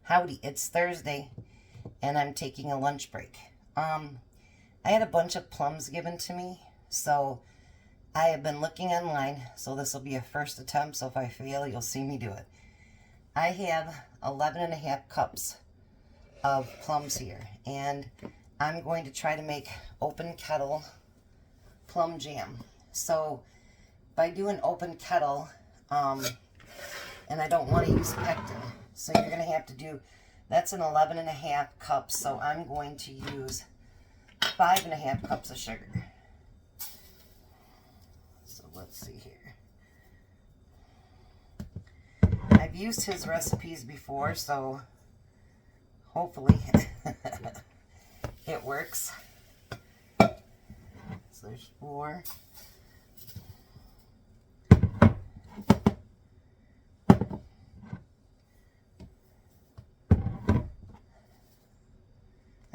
Howdy, it's Thursday, and I'm taking a lunch break. I had a bunch of plums given to me, so I have been looking online, so this will be a first attempt, so if I fail, you'll see me do it. I have 11.5 cups of plums here, and I'm going to try to make open kettle plum jam. So, by doing open kettle, and I don't want to use pectin, so you're going to have to do, that's an 11.5 cups, so I'm going to use 5.5 cups of sugar. So let's see here. I've used his recipes before, so hopefully it works. So there's 4.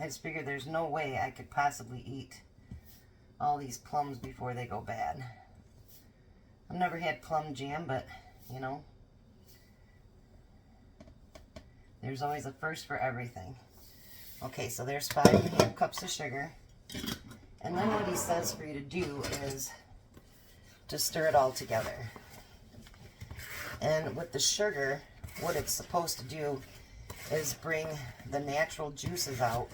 I just figured there's no way I could possibly eat all these plums before they go bad. I've never had plum jam, but, you know, there's always a first for everything. Okay, so there's 5.5 cups of sugar. And then what he says for you to do is to stir it all together. And with the sugar, what it's supposed to do is bring the natural juices out,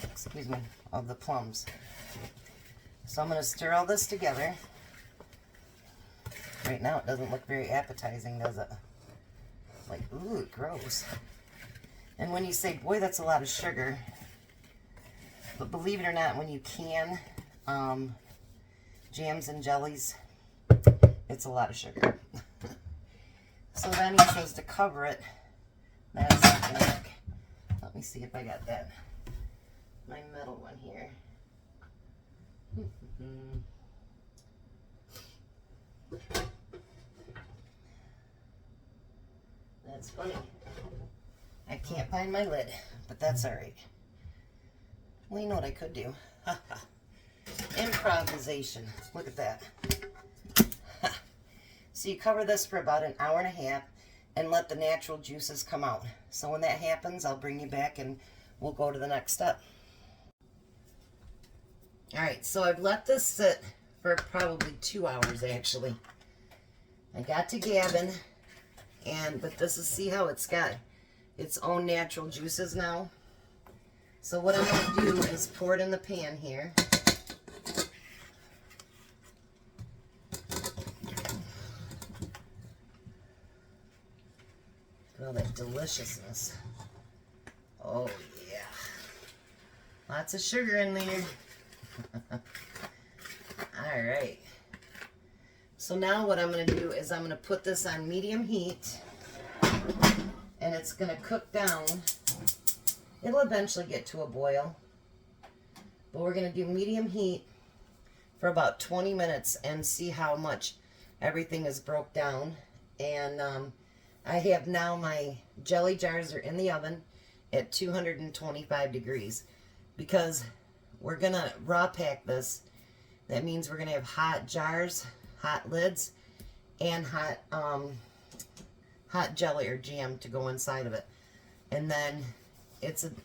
excuse me, of the plums. So I'm going to stir all this together. Right now it doesn't look very appetizing, does it? Like, ooh, gross. And when you say, boy, that's a lot of sugar, but believe it or not, when you can jams and jellies, it's a lot of sugar. So then he says to cover it. That's like, let me see if I got that. My metal one here. That's funny. I can't find my lid, but that's alright. Well, you know what I could do? Improvisation. Look at that. So you cover this for about an hour and a half and let the natural juices come out. So when that happens, I'll bring you back and we'll go to the next step. Alright, so I've let this sit for probably 2 hours actually. I got to gabbing, but this is, see how it's got its own natural juices now? So what I'm going to do is pour it in the pan here. All that deliciousness. Oh yeah. Lots of sugar in there. Alright. So now what I'm going to do is I'm going to put this on medium heat. And it's going to cook down. It'll eventually get to a boil. But we're going to do medium heat for about 20 minutes and see how much everything is broke down. And I have now my jelly jars are in the oven at 225 degrees because we're going to raw pack this. That means we're going to have hot jars, hot lids, and hot jelly or jam to go inside of it. And then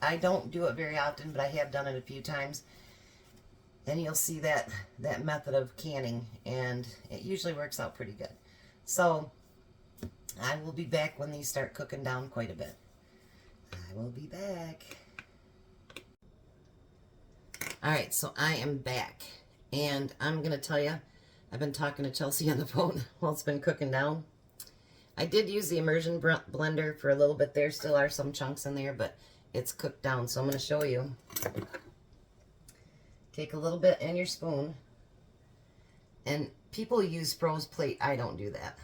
I don't do it very often, but I have done it a few times. And you'll see that method of canning, and it usually works out pretty good. So I will be back when these start cooking down quite a bit. I will be back. Alright, so I am back. And I'm going to tell you, I've been talking to Chelsea on the phone while it's been cooking down. I did use the immersion blender for a little bit. There still are some chunks in there, but it's cooked down. So I'm going to show you. Take a little bit in your spoon. And people use froze plate. I don't do that.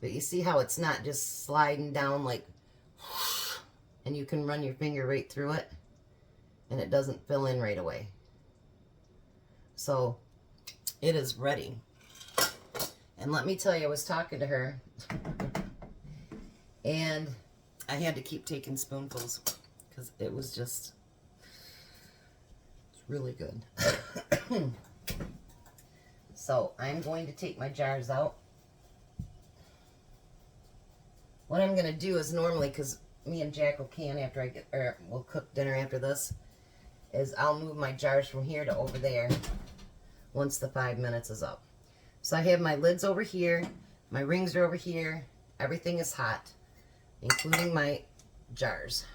But you see how it's not just sliding down like, and you can run your finger right through it, and it doesn't fill in right away. So it is ready. And let me tell you, I was talking to her, and I had to keep taking spoonfuls because it was just, it's really good. So I'm going to take my jars out. What I'm gonna do is normally, because me and Jack will can after I get, or we'll cook dinner after this, is I'll move my jars from here to over there once the 5 minutes is up. So I have my lids over here, my rings are over here, everything is hot, including my jars.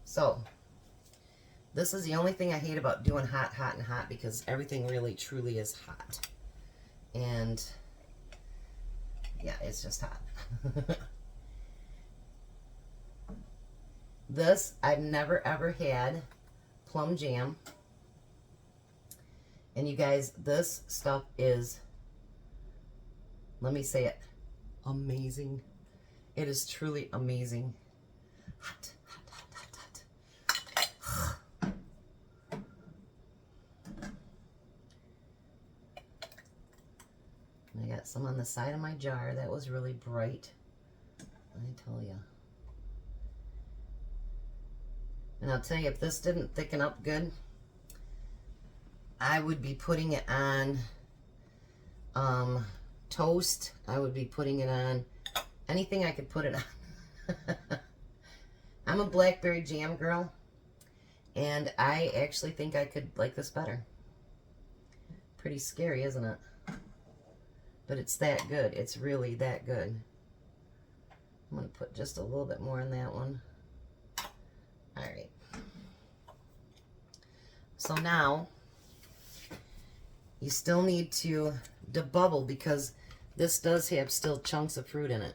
So this is the only thing I hate about doing hot, hot, and hot, because everything really truly is hot. And yeah, it's just hot. This, I've never ever had Plum Jam. And you guys, this stuff is, let me say it, amazing. It is truly amazing. Hot, hot, hot, hot, hot. I got some on the side of my jar. That was really bright, I tell you. And I'll tell you, if this didn't thicken up good, I would be putting it on toast. I would be putting it on anything I could put it on. I'm a blackberry jam girl, and I actually think I could like this better. Pretty scary, isn't it? But it's that good. It's really that good. I'm going to put just a little bit more in that one. All right. So now you still need to debubble, because this does have still chunks of fruit in it.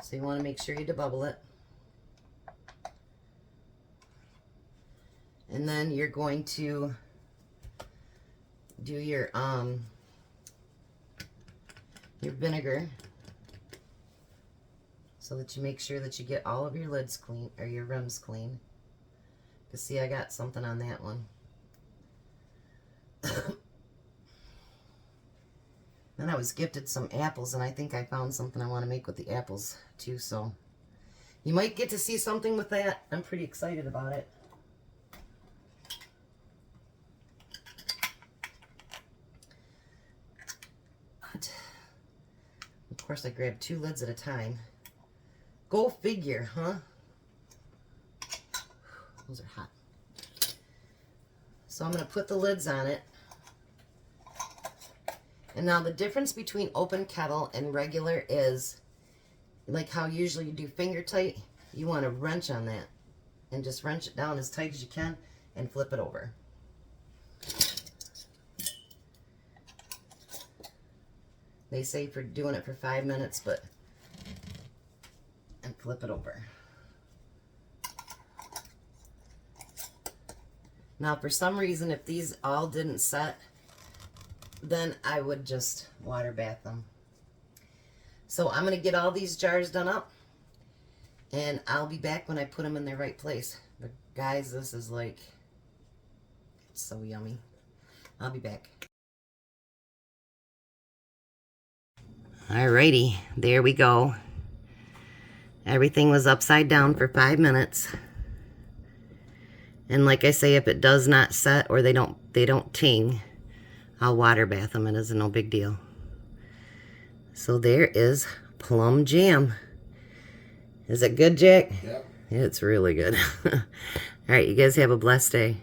So you want to make sure you debubble it. And then you're going to do your vinegar, so that you make sure that you get all of your lids clean, or your rims clean. Because see, I got something on that one. Then I was gifted some apples, and I think I found something I want to make with the apples too, so you might get to see something with that. I'm pretty excited about it. But of course, I grabbed 2 lids at a time. Go figure, huh? Those are hot. So I'm going to put the lids on it. And now the difference between open kettle and regular is, like how usually you do finger tight, you want to wrench on that. And just wrench it down as tight as you can and flip it over. They say for doing it for 5 minutes, but, and flip it over. Now, for some reason, if these all didn't set, then I would just water bath them. So I'm going to get all these jars done up, and I'll be back when I put them in their right place. But guys, this is like, it's so yummy. I'll be back. Alrighty, there we go. Everything was upside down for 5 minutes. And like I say, if it does not set or they don't ting, I'll water bath them. It is no big deal. So there is Plum Jam. Is it good, Jack? Yep. It's really good. All right, you guys have a blessed day.